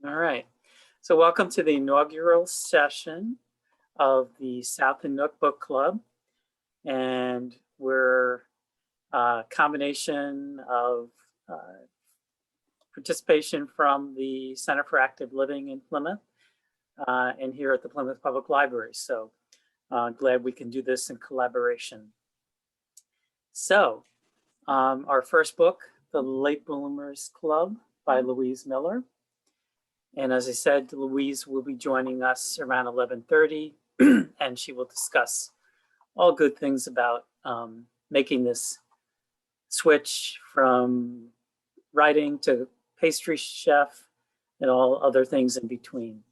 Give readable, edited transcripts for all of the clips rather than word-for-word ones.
All right. So welcome to the inaugural session of the South Nook Book Club. And we're a combination of participation from the Center for Active Living in Plymouth and here at the Plymouth Public Library. So glad we can do this in collaboration. So our first book, The Late Bloomers Club by Louise Miller. And as I said, Louise will be joining us around 11:30, and she will discuss all good things about making this switch from writing to pastry chef and all other things in between.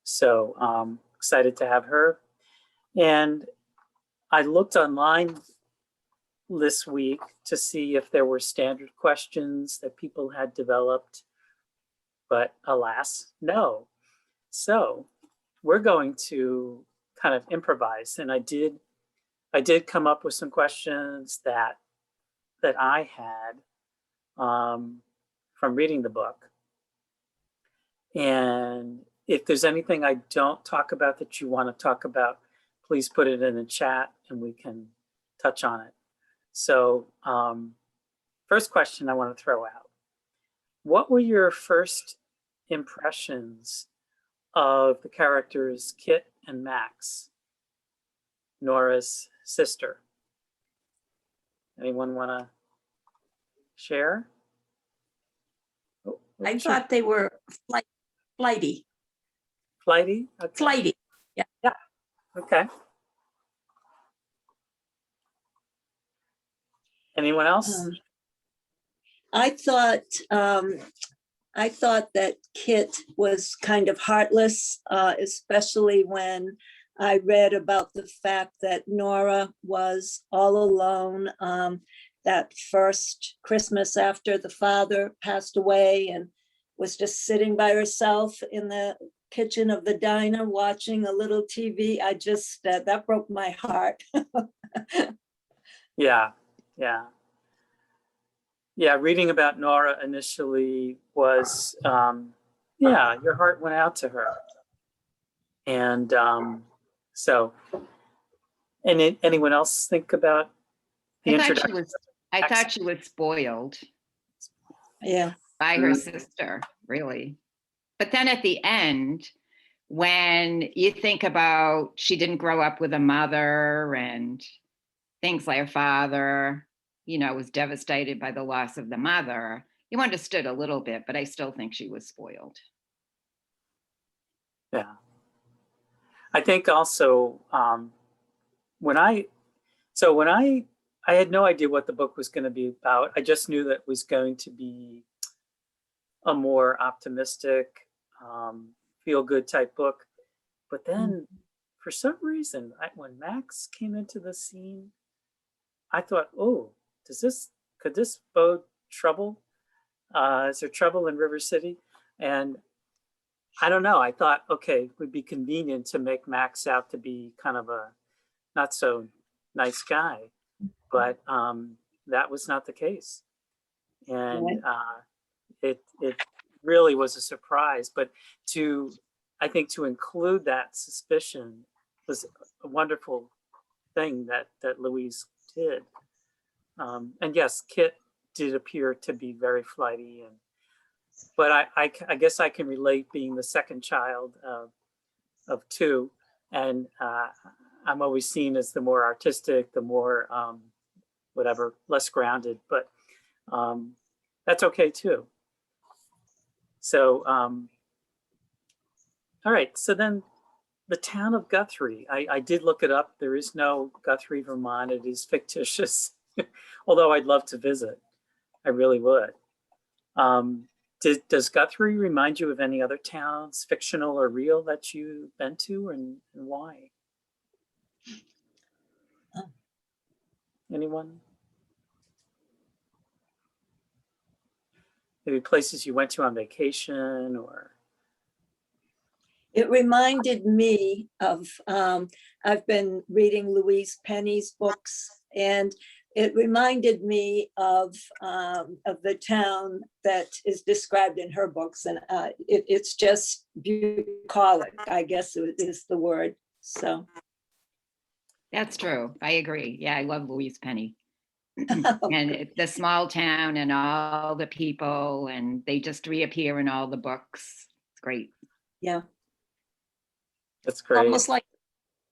So excited to have her. And I looked online this week to see if there were standard questions that people had developed, but alas, no. So we're going to kind of improvise, and I did come up with some questions that I had from reading the book. And if there's anything I don't talk about that you want to talk about, please put it in the chat and we can touch on it. So first question I want to throw out. What were your first impressions of the characters Kit and Max, Nora's sister? Anyone want to share? Oh, I thought they were flighty. Flighty? Okay. Flighty, yeah. Yeah, okay. Anyone else? I thought that Kit was kind of heartless, especially when I read about the fact that Nora was all alone that first Christmas after the father passed away, and was just sitting by herself in the kitchen of the diner watching a little TV. I just, that broke my heart. Yeah, reading about Nora initially was, yeah, your heart went out to her. And so, anyone else think about the introduction? I thought she was spoiled. Yeah. By her sister, really. But then at the end, when you think about she didn't grow up with a mother and things like her father, was devastated by the loss of the mother, you understood a little bit, but I still think she was spoiled. Yeah. I think also when I had no idea what the book was going to be about. I just knew that it was going to be a more optimistic, feel-good type book. But then for some reason, when Max came into the scene, I thought, oh, could this bode trouble? Is there trouble in River City? And I don't know. I thought, okay, it would be convenient to make Max out to be kind of a not so nice guy, but that was not the case. And it really was a surprise. But I think to include that suspicion was a wonderful thing that Louise did. And yes, Kit did appear to be very flighty, but I guess I can relate being the second child of two, and I'm always seen as the more artistic, the more whatever, less grounded, but that's okay too. So all right, so then the town of Guthrie, I did look it up. There is no Guthrie, Vermont. It is fictitious, although I'd love to visit. I really would. Does Guthrie remind you of any other towns, fictional or real, that you've been to, and why? Anyone? Maybe places you went to on vacation, or? It reminded me of, I've been reading Louise Penny's books, and it reminded me of the town that is described in her books, and it's just bucolic, I guess is the word. So That's true. I agree. Yeah, I love Louise Penny. And the small town and all the people, and they just reappear in all the books. It's great. yeah, That's great. Almost like,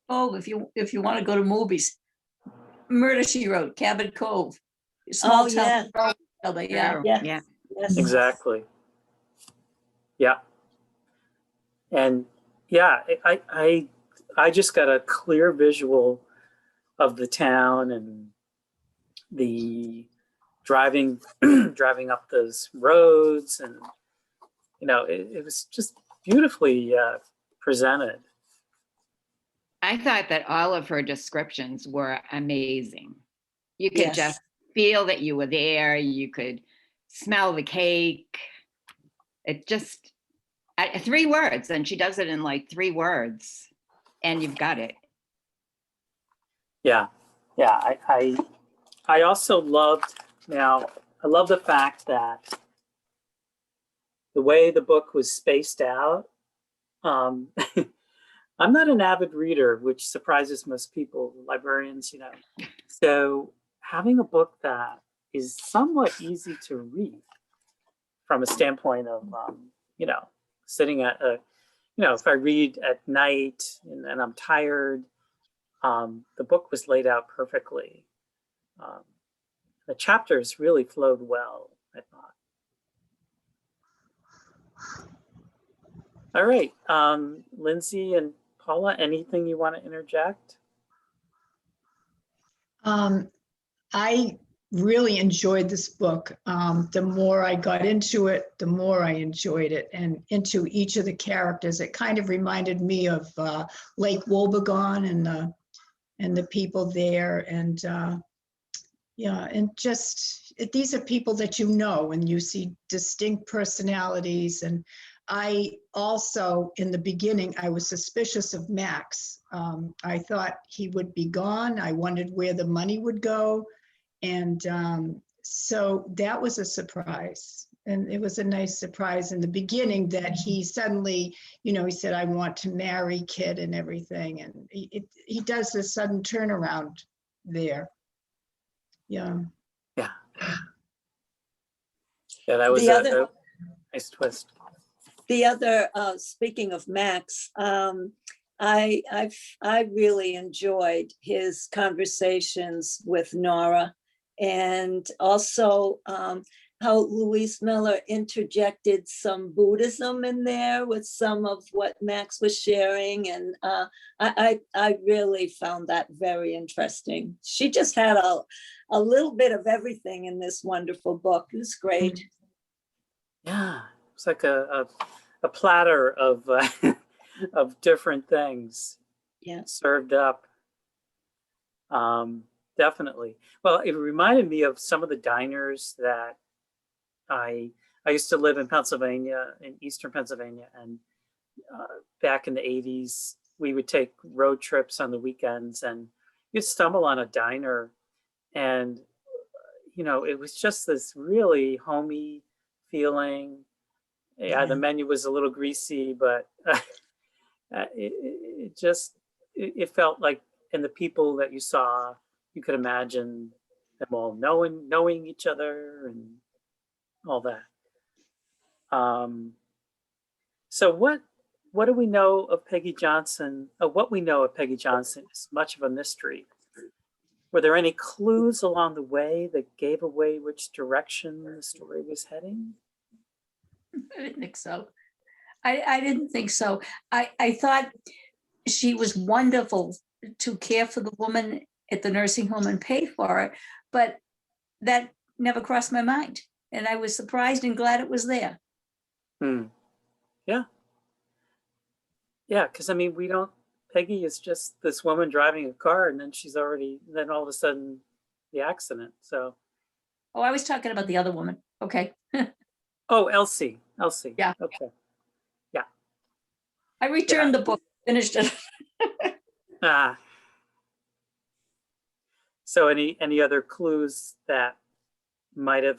oh, if you want to go to movies, Murder, She Wrote, Cabot Cove, small town. Yeah. True. yes, Yeah. yes. Exactly. Yeah. And yeah, I just got a clear visual of the town and the driving up those roads, and it was just beautifully presented. I thought that all of her descriptions were amazing. You could Yes. just feel that you were there. You could smell the cake. It just, 3 words, and she does it in like 3 words, and you've got it. Yeah. I also loved, I love the fact that the way the book was spaced out. I'm not an avid reader, which surprises most people, librarians, So having a book that is somewhat easy to read from a standpoint of, sitting at if I read at night and I'm tired, the book was laid out perfectly. The chapters really flowed well, I thought. All right, Lindsay and Paula, anything you want to interject? I really enjoyed this book. The more I got into it, the more I enjoyed it, and into each of the characters. It kind of reminded me of Lake Wobegon and the people there, and and just these are people that and you see distinct personalities. And I also, in the beginning, I was suspicious of Max. I thought he would be gone. I wondered where the money would go. And so that was a surprise. And it was a nice surprise in the beginning that he suddenly, he said, I want to marry Kit and everything. And he does this sudden turnaround there. Yeah. Yeah, that was a nice twist. The other, speaking of Max, I really enjoyed his conversations with Nora, and also how Louise Miller interjected some Buddhism in there with some of what Max was sharing, and I really found that very interesting. She just had a little bit of everything in this wonderful book. It was great. Yeah, it's like a platter of of different things. Yeah. Served up. Definitely. Well, it reminded me of some of the diners that I used to live in Pennsylvania, in Eastern Pennsylvania, and back in the 80s, we would take road trips on the weekends, and you'd stumble on a diner, and it was just this really homey feeling. Yeah, the menu was a little greasy, but it felt like, and the people that you saw, you could imagine them all knowing each other and all that. So what do we know of Peggy Johnson? What we know of Peggy Johnson is much of a mystery. Were there any clues along the way that gave away which direction the story was heading? I didn't think so. I didn't think so. I thought she was wonderful to care for the woman at the nursing home and pay for it, but that never crossed my mind. And I was surprised and glad it was there. Yeah. Yeah, because Peggy is just this woman driving a car, and then all of a sudden the accident. So. Oh, I was talking about the other woman. Okay. Oh, Elsie. Yeah. Okay. Yeah. I returned the book, finished it. So any other clues that might have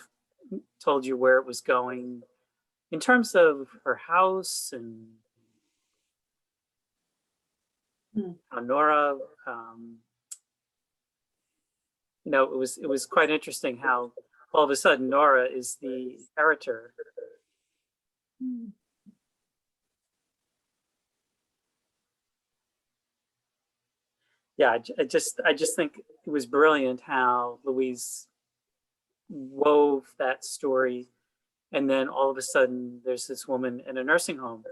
told you where it was going in terms of her house and how Nora, you know, it was quite interesting how all of a sudden Nora is the inheritor. Yeah, I just think it was brilliant how Louise wove that story, and then all of a sudden there's this woman in a nursing home,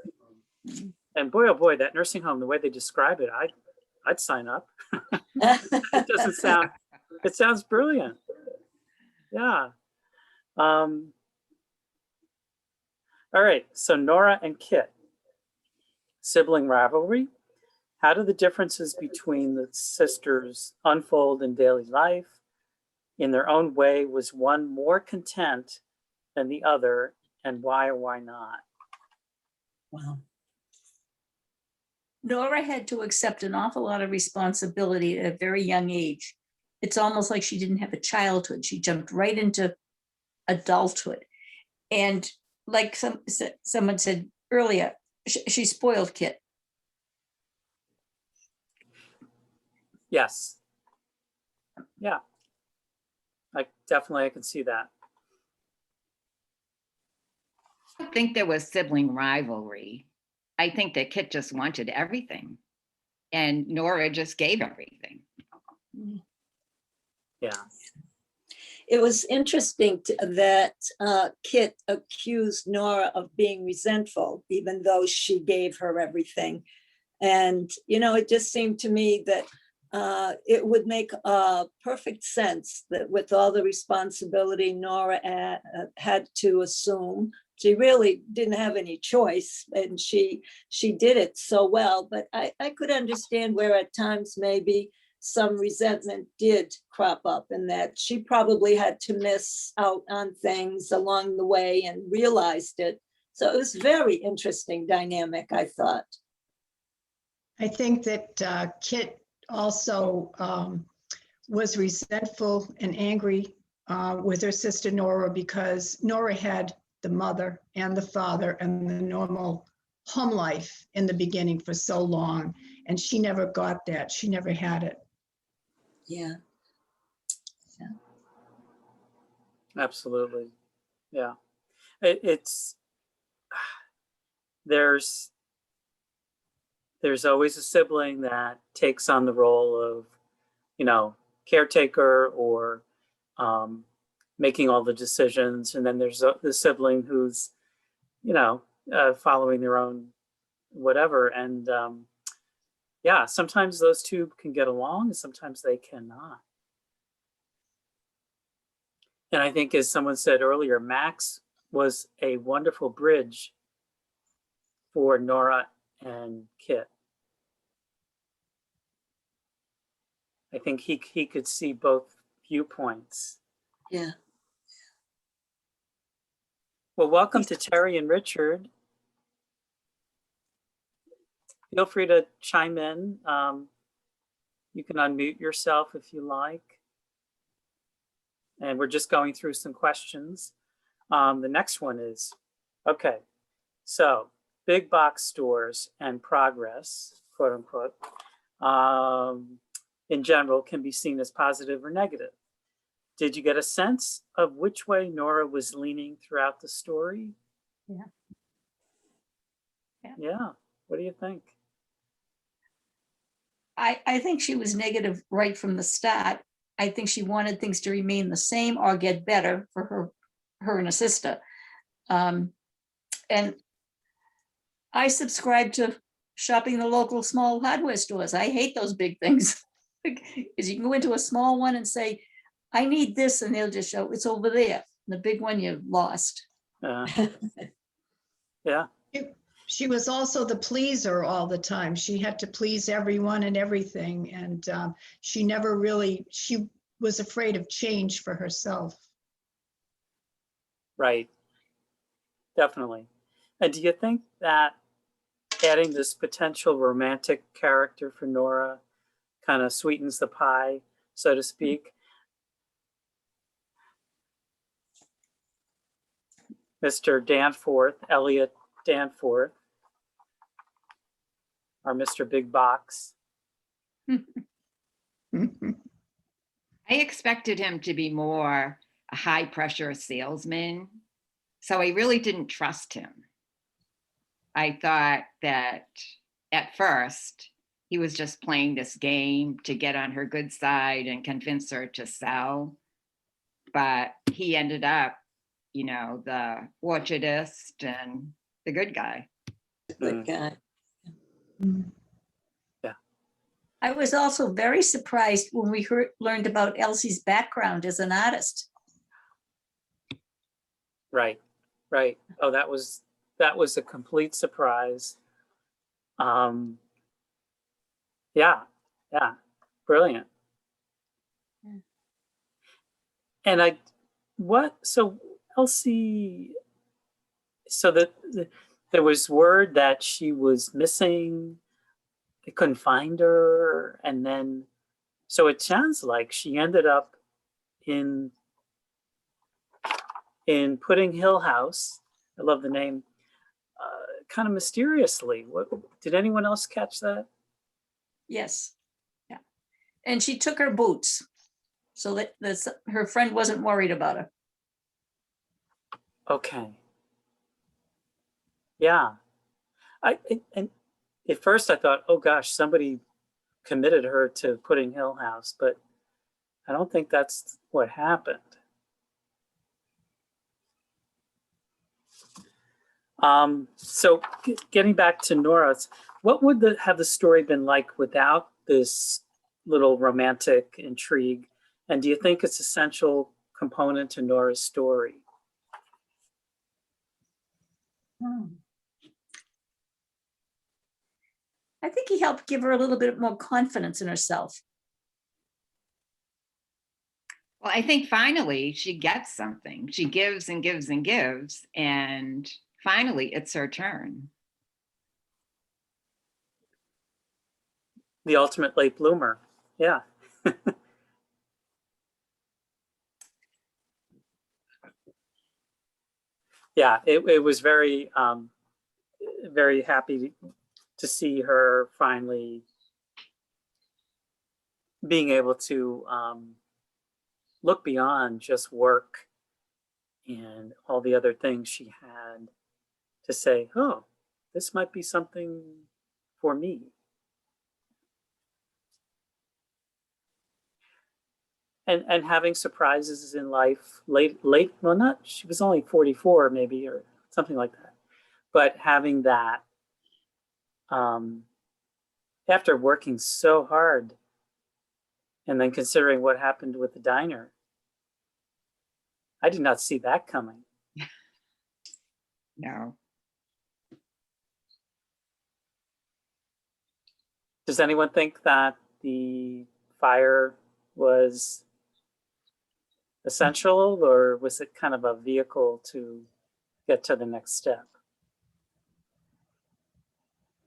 and boy oh boy, that nursing home, the way they describe it, I'd sign up. It doesn't sound, it sounds brilliant. Yeah. All right, so Nora and Kit, sibling rivalry. How do the differences between the sisters unfold in daily life? In their own way, was one more content than the other, and why or why not? Wow. Nora had to accept an awful lot of responsibility at a very young age. It's almost like she didn't have a childhood. She jumped right into adulthood. And like someone said earlier, she spoiled Kit. Yes. Yeah. I can see that. I don't think there was sibling rivalry. I think that Kit just wanted everything, and Nora just gave everything. Yeah. It was interesting that Kit accused Nora of being resentful, even though she gave her everything. And, you know, it just seemed to me that it would make perfect sense that with all the responsibility Nora had to assume, she really didn't have any choice, and she did it so well. But I could understand where at times maybe some resentment did crop up, and that she probably had to miss out on things along the way and realized it. So it was very interesting dynamic, I thought. I think that Kit also was resentful and angry with her sister Nora, because Nora had the mother and the father and the normal home life in the beginning for so long, and she never got that. She never had it. Yeah. Absolutely. Yeah. It's there's always a sibling that takes on the role of, you know, caretaker or making all the decisions. And then there's the sibling who's, you know, following their own whatever. And yeah, sometimes those two can get along and sometimes they cannot. And I think, as someone said earlier, Max was a wonderful bridge for Nora and Kit. I think he could see both viewpoints. Yeah. Well, welcome to Terry and Richard. Feel free to chime in. You can unmute yourself if you like. And we're just going through some questions. The next one is, okay, so big box stores and progress, quote unquote, in general can be seen as positive or negative. Did you get a sense of which way Nora was leaning throughout the story? Yeah. Yeah. What do you think? I think she was negative right from the start. I think she wanted things to remain the same or get better for her and her sister. And I subscribe to shopping the local small hardware stores. I hate those big things. Because you can go into a small one and say, I need this, and they'll just show it's over there. The big one you've lost. Yeah. She was also the pleaser all the time. She had to please everyone and everything. And she was afraid of change for herself. Right. Definitely. And do you think that adding this potential romantic character for Nora kind of sweetens the pie, so to speak. Mr. Danforth, Elliot Danforth, or Mr. Big Box. I expected him to be more a high pressure salesman, so I really didn't trust him. I thought that at first he was just playing this game to get on her good side and convince her to sell. But he ended up, you know, the orchardist and the good guy. Good guy. I was also very surprised when we learned about Elsie's background as an artist. Right, right. Oh, that was a complete surprise. Yeah, yeah, brilliant. Yeah. And so Elsie, so there was word that she was missing. They couldn't find her, and then, so it sounds like she ended up in Pudding Hill House. I love the name. Kind of mysteriously. Did anyone else catch that? Yes. Yeah. And she took her boots so that her friend wasn't worried about her. Okay. Yeah. And at first I thought, oh gosh, somebody committed her to Pudding Hill House, but I don't think that's what happened. So getting back to Nora's, what would have the story been like without this little romantic intrigue? And do you think it's an essential component to Nora's story? I think he helped give her a little bit more confidence in herself. Well, I think finally she gets something. She gives and gives and gives, and finally it's her turn. The ultimate late bloomer. Yeah. Yeah, it was very, very happy to see her finally being able to look beyond just work and all the other things she had to say, oh, this might be something for me. And having surprises in life late, well, not, she was only 44 maybe, or something like that. But having that, after working so hard and then considering what happened with the diner, I did not see that coming. No. Does anyone think that the fire was essential, or was it kind of a vehicle to get to the next step?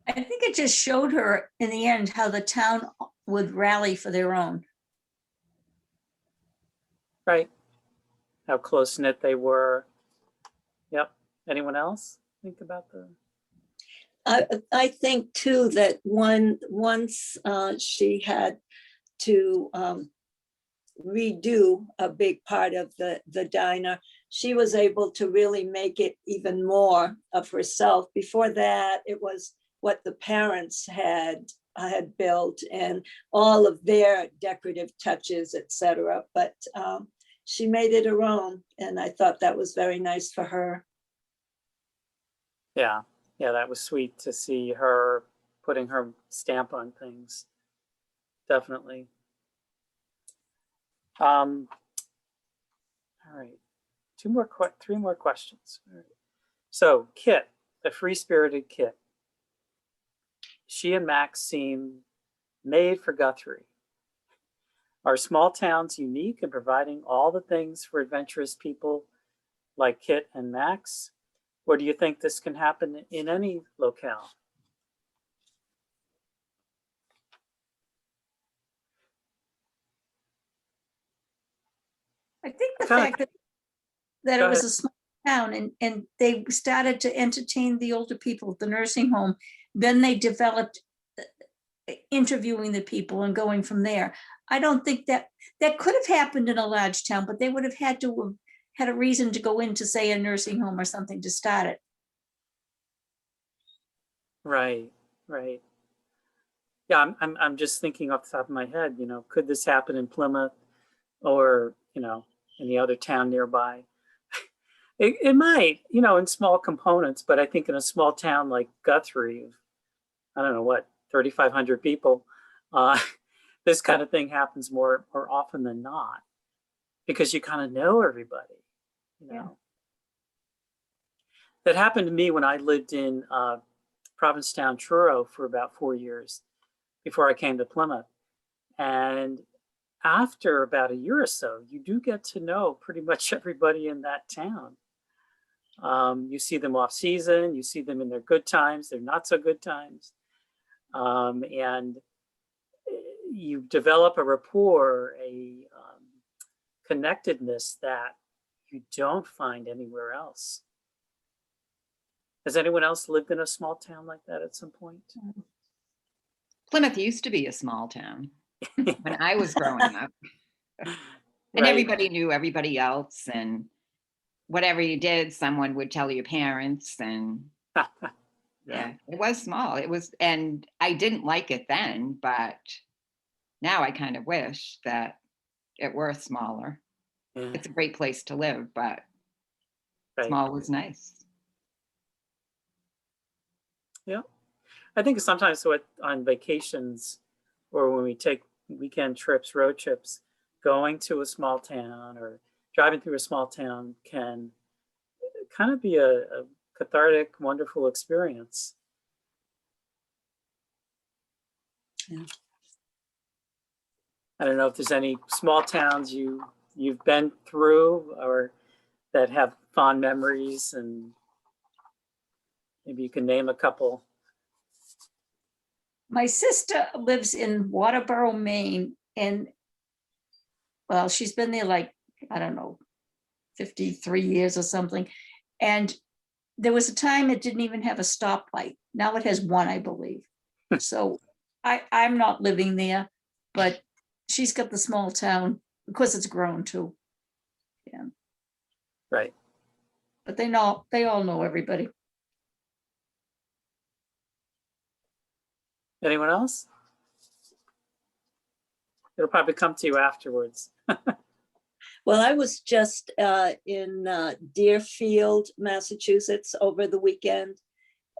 I think it just showed her in the end how the town would rally for their own. Right. How close knit they were. Yep. Anyone else think about the? I think too that once she had to redo a big part of the diner, she was able to really make it even more of herself. Before that, it was what the parents had built and all of their decorative touches, etc. But she made it her own, and I thought that was very nice for her. Yeah. Yeah, that was sweet to see her putting her stamp on things. Definitely. All right. Three more questions. All right. So Kit, the free-spirited Kit. She and Max seem made for Guthrie. Are small towns unique in providing all the things for adventurous people like Kit and Max? Or do you think this can happen in any locale? I think the I found- fact that Go it was ahead. a small town and they started to entertain the older people at the nursing home, then they developed interviewing the people and going from there. I don't think that could have happened in a large town, but they would have had to have had a reason to go into, say, a nursing home or something to start it. Right, right. Yeah, I'm just thinking off the top of my head, could this happen in Plymouth or, any other town nearby? It might, in small components, but I think in a small town like Guthrie, I don't know what, 3,500 people, this kind of thing happens more often than not because you kind of know everybody, Yeah. That happened to me when I lived in Provincetown, Truro for about 4 years before I came to Plymouth. And after about a year or so, you do get to know pretty much everybody in that town. You see them off season, you see them in their good times, their not so good times. And you develop a rapport, a connectedness that you don't find anywhere else. Has anyone else lived in a small town like that at some point? Plymouth used to be a small town when I was growing up. And Right. everybody knew everybody else, and whatever you did, someone would tell your parents. And yeah, it was small. It was, and I didn't like it then, but now I kind of wish that it were smaller. Yeah, It's a great place to live, but right. small was nice. Yeah. I think sometimes on vacations or when we take weekend trips, road trips, going to a small town or driving through a small town can kind of be a cathartic, wonderful experience. Yeah. I don't know if there's any small towns you've been through or that have fond memories, and maybe you can name a couple. My sister lives in Waterboro, Maine, and well, she's been there like, I don't know, 53 years or something. And there was a time it didn't even have a stoplight. Now it has one, I believe. So I'm not living there, but she's got the small town because it's grown too. Yeah. Right. But they all know everybody. Anyone else? It'll probably come to you afterwards. Well, I was just in Deerfield, Massachusetts over the weekend.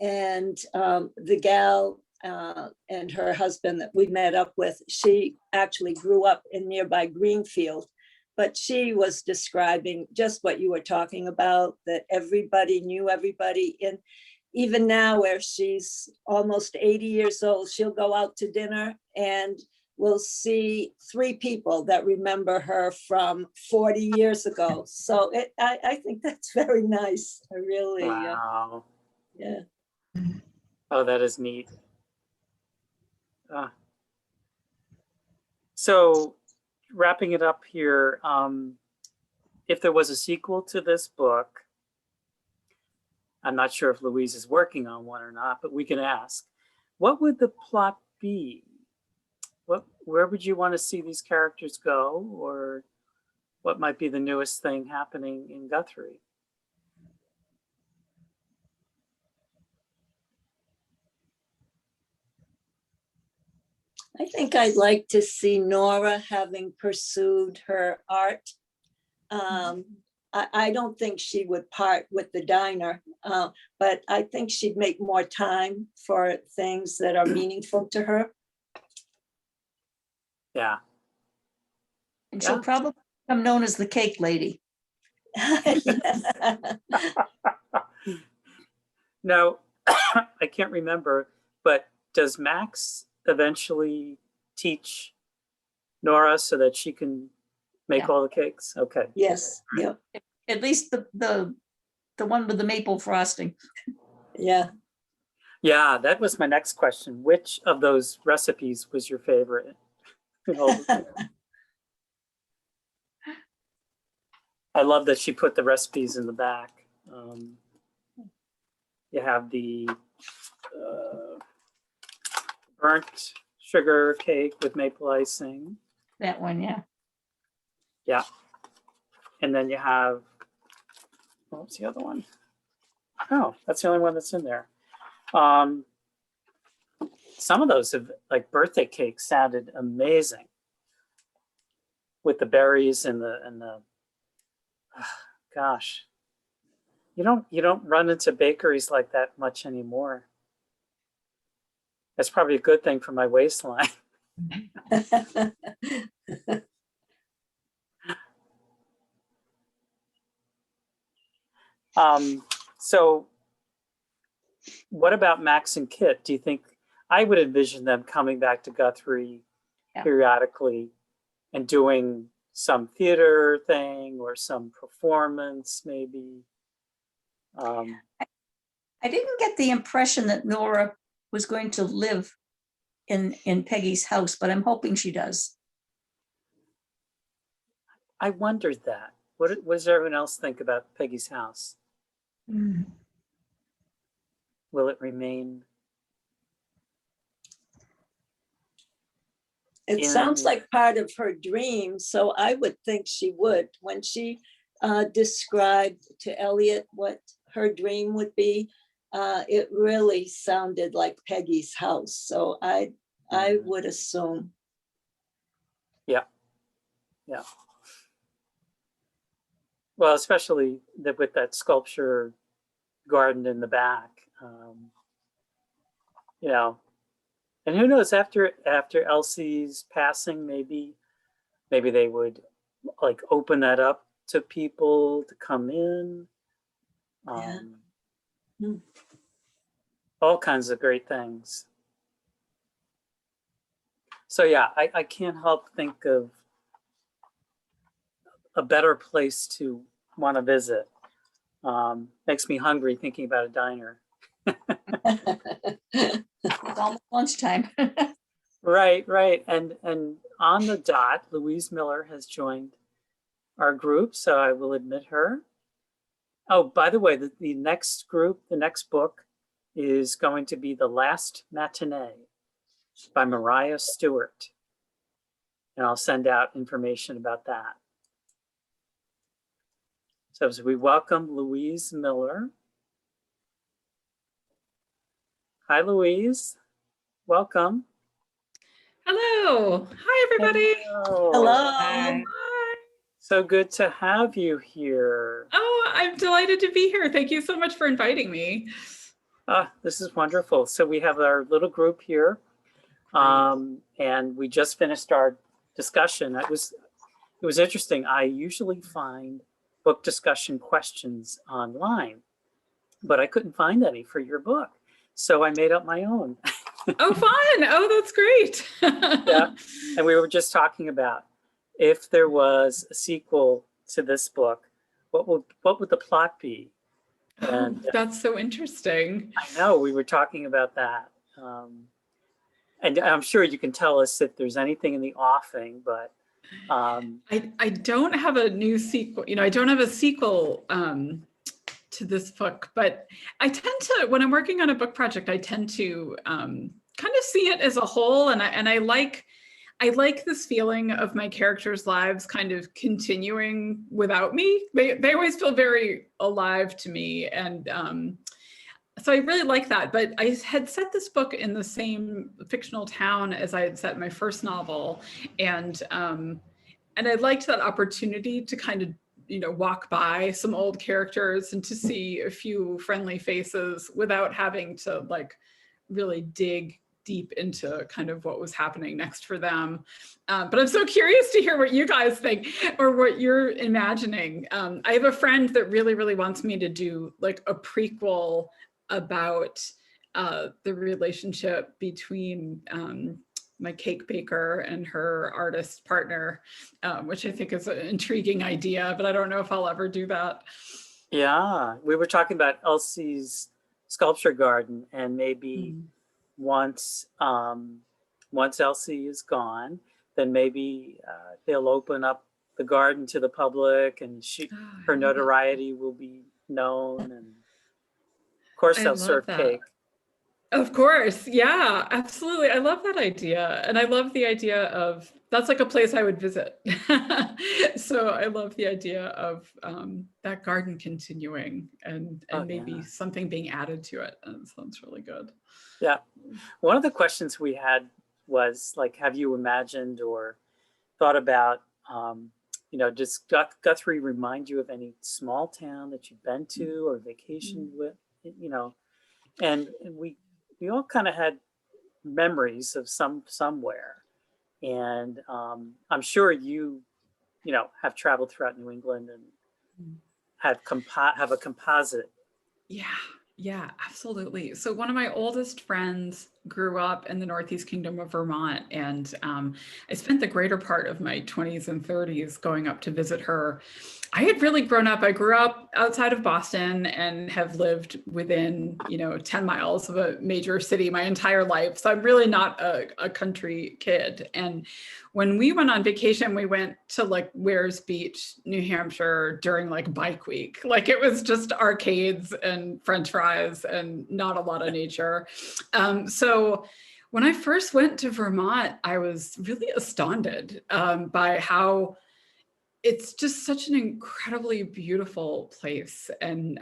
And the gal and her husband that we met up with, she actually grew up in nearby Greenfield. But she was describing just what you were talking about, that everybody knew everybody. And even now, where she's almost 80 years old, she'll go out to dinner and we'll see 3 people that remember her from 40 years ago. So I think that's very nice. I really, Wow. yeah. Oh, that is neat. So wrapping it up here, if there was a sequel to this book, I'm not sure if Louise is working on one or not, but we can ask, what would the plot be? Where would you want to see these characters go, or what might be the newest thing happening in Guthrie? I think I'd like to see Nora having pursued her art. I don't think she would part with the diner, but I think she'd make more time for things that are meaningful to her. Yeah. And she'll Yeah. probably become known as the cake lady. Now, I can't remember, but does Max eventually teach Nora so that she can make Yeah. all the cakes? Okay. Yes, yeah, At least the one with the maple frosting. yeah. Yeah, that was my next question. Which of those recipes was your favorite? I love that she put the recipes in the back. You have the burnt sugar cake with maple icing. That one, yeah. Yeah. And then you have, what's the other one? Oh, that's the only one that's in there. Some of those have, like birthday cakes, sounded amazing with the berries and the gosh. You don't run into bakeries like that much anymore. That's probably a good thing for my waistline. So what about Max and Kit? Do you think, I would envision them coming back to Guthrie Yeah. periodically and doing some theater thing or some performance maybe? I didn't get the impression that Nora was going to live in Peggy's house, but I'm hoping she does. I wondered that. What does everyone else think about Peggy's house? Mm. Will it remain? It sounds in- like part of her dream, so I would think she would. When she described to Elliot what her dream would be, it really sounded like Peggy's house. So I would assume. Yeah. Yeah. Well, especially with that sculpture garden in the back, you know, and who knows, after Elsie's passing, maybe they would like open that up to people to come in. Yeah. Hmm. All kinds of great things. So yeah, I can't help think of a better place to want to visit. Makes me hungry thinking about a diner. It's almost lunchtime. Right. And on the dot, Louise Miller has joined our group, so I will admit her. Oh, by the way, the next group, the next book is going to be The Last Matinee by Mariah Stewart. And I'll send out information about that. So as we welcome Louise Miller. Hi, Louise. Welcome. Hello. Hi, everybody. Hello. Hi. Hi. So good to have you here. Oh, I'm delighted to be here. Thank you so much for inviting me. This is wonderful. So we have our little group here, and we just finished our discussion. It was interesting. I usually find book discussion questions online, but I couldn't find any for your book. So I made up my own. Oh, fun. Oh, that's great. Yeah. And we were just talking about if there was a sequel to this book, what would the plot be? Oh, that's so interesting. I know we were talking about that. And I'm sure you can tell us if there's anything in the offing, but I don't have a new sequel. I don't have a sequel to this book, but I tend to, when I'm working on a book project, I tend to kind of see it as a whole, and I like this feeling of my characters' lives kind of continuing without me. They always feel very alive to me, and so I really like that. But I had set this book in the same fictional town as I had set my first novel, and I liked that opportunity to kind of walk by some old characters and to see a few friendly faces without having to like really dig deep into kind of what was happening next for them. But I'm so curious to hear what you guys think or what you're imagining. I have a friend that really, really wants me to do like a prequel about the relationship between my cake baker and her artist partner, which I think is an intriguing idea, but I don't know if I'll ever do that. yeah, we were talking about Elsie's sculpture garden, and maybe once Elsie is gone, then maybe they'll open up the garden to the public, and Oh, her I love it. notoriety will be known, and of course I they'll love serve that. cake. Of course. Yeah, absolutely. I love that idea. And I love the idea of that's like a place I would visit. So I love the idea of that garden continuing and Oh, maybe yeah. something being added to it. That sounds really good. Yeah. One of the questions we had was like, have you imagined or thought about, does Guthrie remind you of any small town that you've been to or vacationed with, and we all kind of had memories of somewhere. And I'm sure have traveled throughout New England and have a composite. Yeah, absolutely. So one of my oldest friends grew up in the Northeast Kingdom of Vermont, and I spent the greater part of my 20s and 30s going up to visit her. I had really grown up. I grew up outside of Boston and have lived within, 10 miles of a major city my entire life. So I'm really not a country kid. And when we went on vacation, we went to like Wears Beach, New Hampshire during like bike week. Like it was just arcades and French fries and not a lot of nature. So when I first went to Vermont, I was really astounded by how it's just such an incredibly beautiful place. And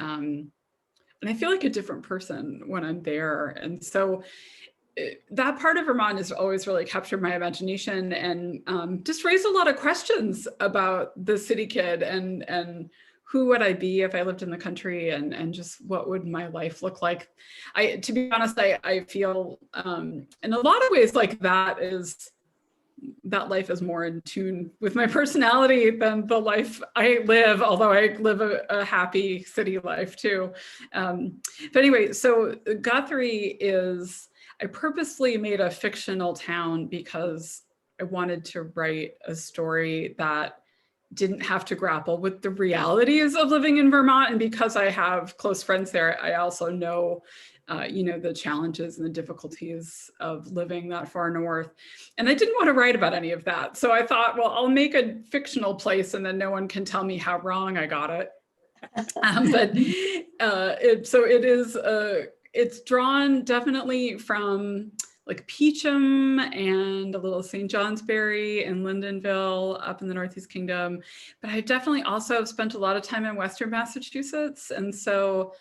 I feel like a different person when I'm there. And so that part of Vermont has always really captured my imagination and just raised a lot of questions about the city kid and who would I be if I lived in the country and just what would my life look like? To be honest, I feel in a lot of ways like that life is more in tune with my personality than the life I live, although I live a happy city life too. But anyway, so Guthrie I purposely made a fictional town because I wanted to write a story that didn't have to grapple with the realities of living in Vermont. And because I have close friends there, I also know the challenges and the difficulties of living that far north. And I didn't want to write about any of that. So I thought, well, I'll make a fictional place and then no one can tell me how wrong I got it. It's drawn definitely from like Peacham and a little St. Johnsbury and Lyndonville up in the Northeast Kingdom. But I definitely also spent a lot of time in Western Massachusetts. And so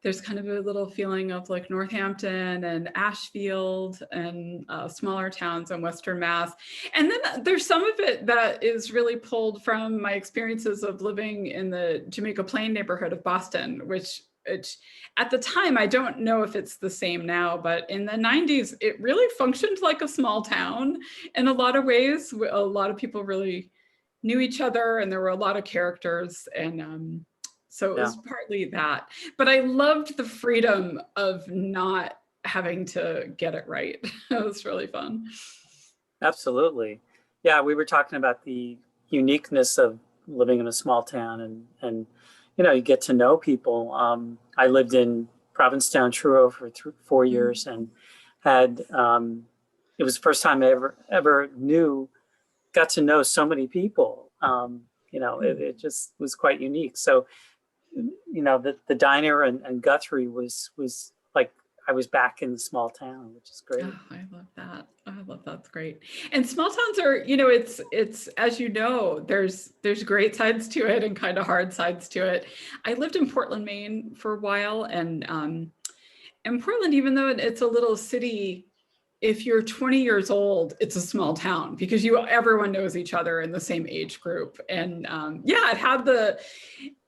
there's kind of a little feeling of like Northampton and Ashfield and smaller towns in Western Mass. And then there's some of it that is really pulled from my experiences of living in the Jamaica Plain neighborhood of Boston, which at the time, I don't know if it's the same now, but in the 90s, it really functioned like a small town in a lot of ways. A lot of people really knew each other and there were a lot of characters. And so it was partly that, but I loved the freedom of not having to get it right. It was really fun. Absolutely. Yeah, we were talking about the uniqueness of living in a small town and you get to know people. I lived in Provincetown, Truro for 4 years and had, it was the first time I ever got to know so many people. It just was quite unique. So, the diner and Guthrie was like I was back in the small town, which is great. Oh, I love that. That's great. And small towns are, it's as you know, there's great sides to it and kind of hard sides to it. I lived in Portland, Maine for a while, and Portland, even though it's a little city, if you're 20 years old, it's a small town because everyone knows each other in the same age group. And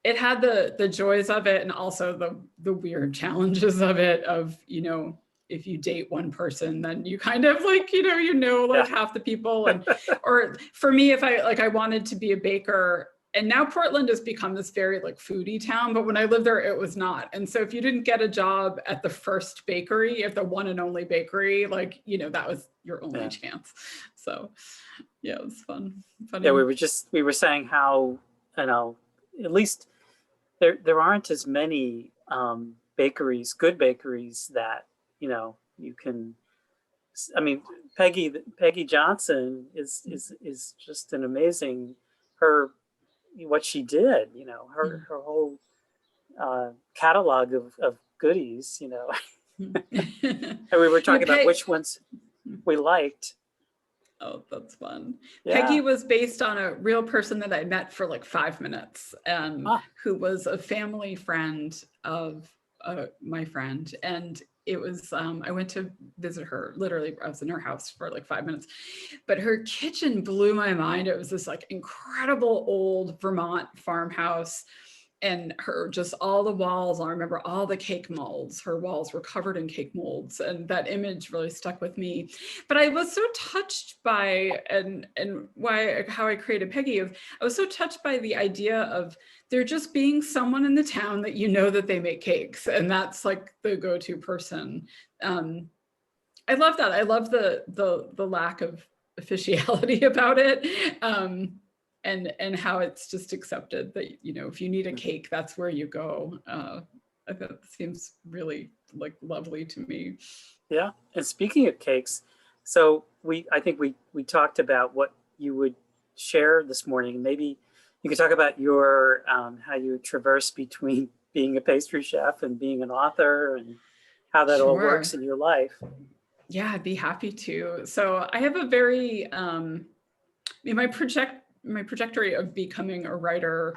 it had the joys of it and also the weird challenges of it of, if you date one person, then you kind of like, half the people. And, or for me, if I wanted to be a baker, and now Portland has become this very like foodie town, but when I lived there, it was not. And so if you didn't get a job at the first bakery, at the one and only bakery, that was your only chance. So yeah, it was fun. Funny. Yeah, we were saying how, at least there aren't as many good bakeries that, you can, I mean, Peggy Johnson is just an amazing her, what she did, you know, her whole catalog of goodies, you know. And we were talking about which ones we liked. Oh, that's fun. Yeah. Peggy was based on a real person that I met for like 5 minutes, who was a family friend of my friend. And it was, I went to visit her, literally, I was in her house for like 5 minutes, but her kitchen blew my mind. It was this like incredible old Vermont farmhouse. And her, just all the walls, I remember all the cake molds, her walls were covered in cake molds, and that image really stuck with me. But I was so touched by, and how I created Peggy, I was so touched by the idea of there just being someone in the town that you know that they make cakes, and that's like the go-to person. I love that. I love the lack of officiality about it. And how it's just accepted that, you know, if you need a cake, that's where you go. That seems really like lovely to me. Yeah. And speaking of cakes, so I think we talked about what you would share this morning. Maybe you could talk about your how you traverse between being a pastry chef and being an author, and how that all works in your life. Yeah, I'd be happy to. So I have a very my trajectory of becoming a writer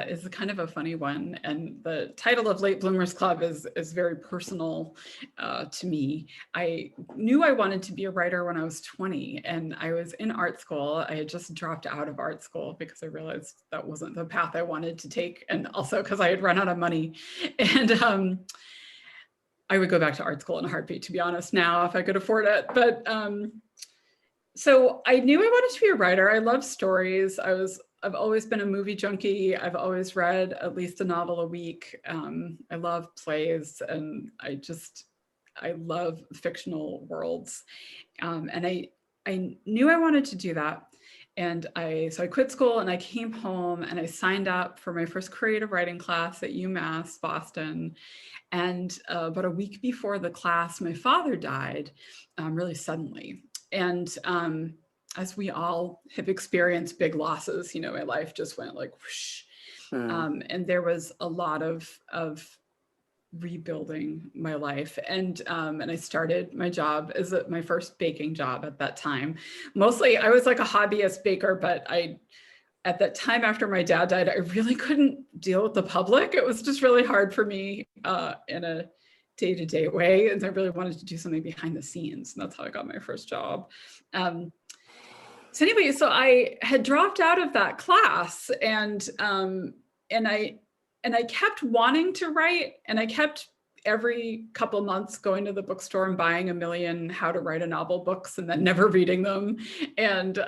is kind of a funny one. And the title of Late Bloomers Club is very personal to me. I knew I wanted to be a writer when I was 20, and I was in art school. I had just dropped out of art school because I realized that wasn't the path I wanted to take. And also because I had run out of money. And I would go back to art school in a heartbeat, to be honest, now, if I could afford it. But so I knew I wanted to be a writer. I love stories. I've always been a movie junkie. I've always read at least a novel a week. I love plays, and I love fictional worlds. And I knew I wanted to do that. And so I quit school and I came home and I signed up for my first creative writing class at UMass Boston. And about a week before the class, my father died really suddenly. And as we all have experienced big losses, you know, my life just went like whoosh. And there was a lot of rebuilding my life. And I started my job as my first baking job at that time. Mostly I was like a hobbyist baker, but at that time after my dad died, I really couldn't deal with the public. It was just really hard for me in a day-to-day way. And I really wanted to do something behind the scenes. And that's how I got my first job. So anyway, so I had dropped out of that class, and I kept wanting to write, and I kept every couple months going to the bookstore and buying a million how to write a novel books and then never reading them. And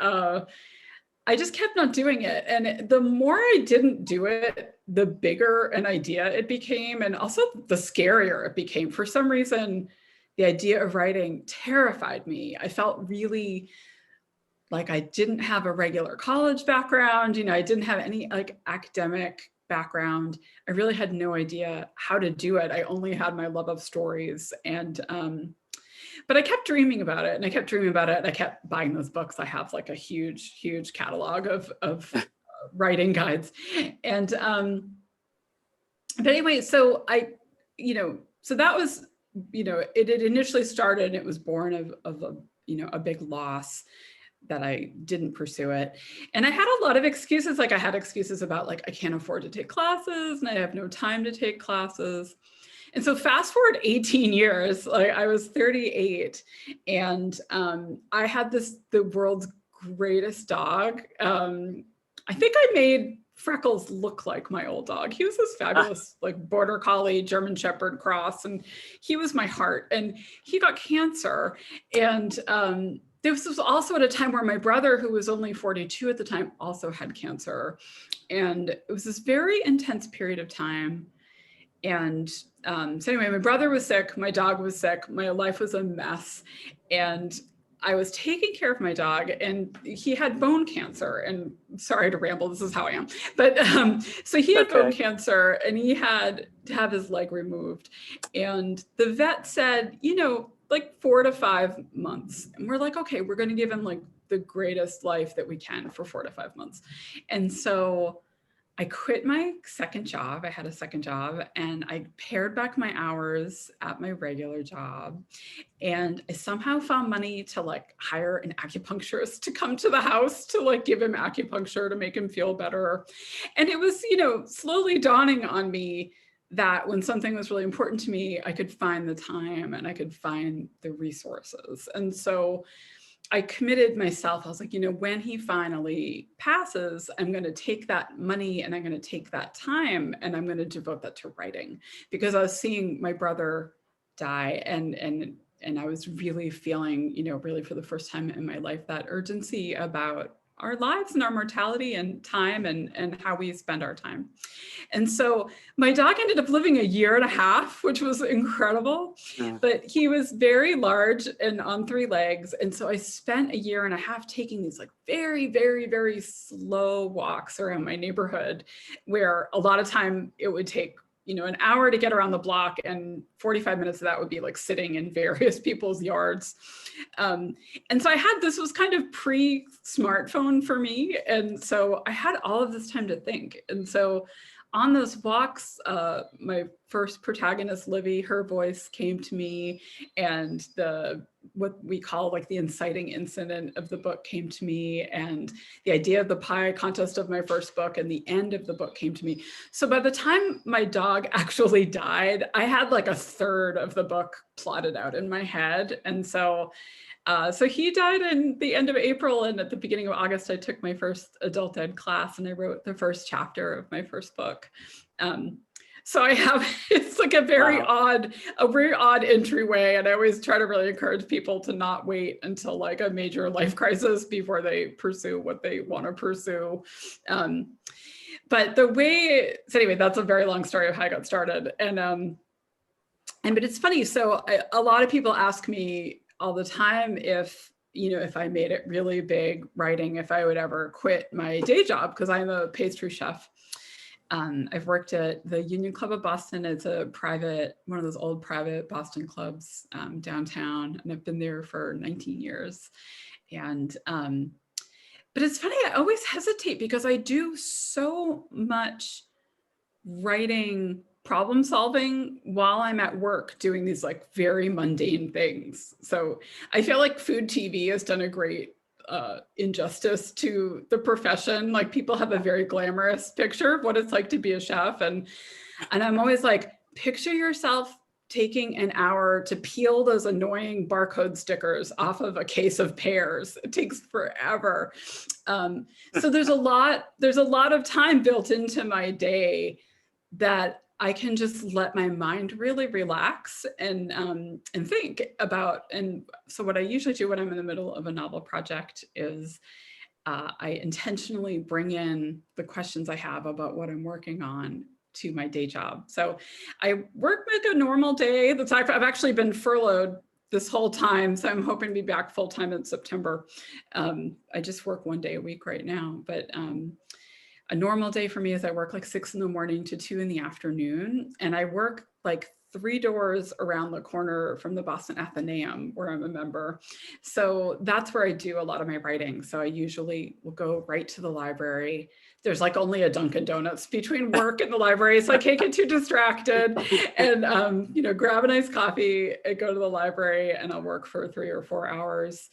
I just kept not doing it. And the more I didn't do it, the bigger an idea it became, and also the scarier it became. For some reason, the idea of writing terrified me. I felt really like I didn't have a regular college background. You know, I didn't have any like academic background. I really had no idea how to do it. I only had my love of stories. And but I kept dreaming about it, and I kept dreaming about it, and I kept buying those books. I have like a huge catalog of writing guides. And but anyway, so so that was, it had initially started, and it was born of a big loss that I didn't pursue it. And I had a lot of excuses. Like I had excuses about like, I can't afford to take classes and I have no time to take classes. And so fast forward 18 years, like I was 38, and I had the world's greatest dog. I think I made Freckles look like my old dog. He was this fabulous like border collie, German Shepherd cross, and he was my heart. And he got cancer. And this was also at a time where my brother, who was only 42 at the time, also had cancer. And it was this very intense period of time. And so anyway, my brother was sick, my dog was sick, my life was a mess. And I was taking care of my dog, and he had bone cancer. And sorry to ramble, this is how I am. But so he had bone cancer, and he had to have his leg removed. And the vet said, like 4 to 5 months. And we're like, okay, we're going to give him like the greatest life that we can for 4 to 5 months. And so I quit my second job. I had a second job, and I pared back my hours at my regular job. And I somehow found money to like hire an acupuncturist to come to the house to like give him acupuncture to make him feel better. And it was, you know, slowly dawning on me that when something was really important to me, I could find the time and I could find the resources. And so I committed myself. I was like, you know, when he finally passes, I'm going to take that money and I'm going to take that time and I'm going to devote that to writing, because I was seeing my brother die, and I was really feeling, you know, really for the first time in my life, that urgency about our lives and our mortality and time and how we spend our time. And so my dog ended up living 1.5 years, which was incredible, but he was very large and on 3 legs. And so I spent 1.5 years taking these like very, very, very slow walks around my neighborhood, where a lot of time it would take, you know, 1 hour to get around the block, and 45 minutes of that would be like sitting in various people's yards. And so this was kind of pre-smartphone for me. And so I had all of this time to think. And so on those walks, my first protagonist, Livy, her voice came to me, and what we call like the inciting incident of the book came to me, and the idea of the pie contest of my first book and the end of the book came to me. So by the time my dog actually died, I had like 1/3 of the book plotted out in my head. And so he died in the end of April, and at the beginning of August, I took my first adult ed class and I wrote the first chapter of my first book. So I have, it's like a very odd entryway. And I always try to really encourage people to not wait until like a major life crisis before they pursue what they want to pursue. But so anyway, that's a very long story of how I got started. But it's funny. So a lot of people ask me all the time if, you know, if I made it really big writing, if I would ever quit my day job, because I'm a pastry chef. I've worked at the Union Club of Boston. It's one of those old private Boston clubs downtown, and I've been there for 19 years. And but it's funny, I always hesitate because I do so much writing, problem solving while I'm at work doing these like very mundane things. So I feel like food TV has done a great injustice to the profession. Like people have a very glamorous picture of what it's like to be a chef. And I'm always like, picture yourself taking 1 hour to peel those annoying barcode stickers off of a case of pears. It takes forever. So there's a lot of time built into my day that I can just let my mind really relax and think about. And so what I usually do when I'm in the middle of a novel project is I intentionally bring in the questions I have about what I'm working on to my day job. So I work like a normal day. I've actually been furloughed this whole time, so I'm hoping to be back full time in September. I just work 1 day a week right now, but a normal day for me is I work like 6 in the morning to 2 in the afternoon. And I work like 3 doors around the corner from the Boston Athenaeum, where I'm a member. So that's where I do a lot of my writing. So I usually will go right to the library. There's like only a Dunkin' Donuts between work and the library, so I can't get too distracted. And you know, grab a nice coffee and go to the library, and I'll work for 3 or 4 hours.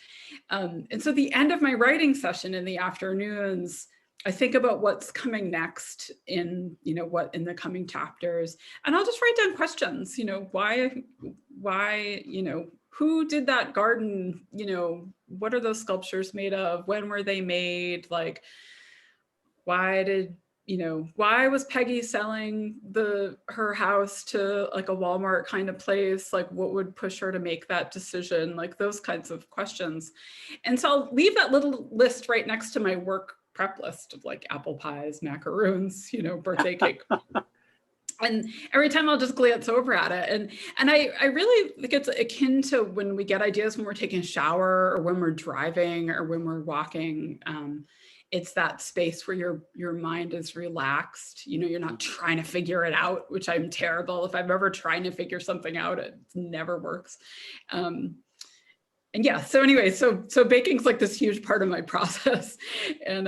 And so the end of my writing session in the afternoons, I think about what's coming next in, you know, what in the coming chapters, and I'll just write down questions, you know, why, you know, who did that garden, you know, what are those sculptures made of? When were they made? Like, why was Peggy selling her house to like a Walmart kind of place? Like, what would push her to make that decision? Like those kinds of questions. And so I'll leave that little list right next to my work prep list of like apple pies, macaroons, you know, birthday cake. And every time I'll just glance over at it. And I really think it's akin to when we get ideas when we're taking a shower or when we're driving or when we're walking. It's that space where your mind is relaxed. You know, you're not trying to figure it out, which I'm terrible. If I'm ever trying to figure something out, it never works. And yeah, so anyway, so baking's like this huge part of my process. And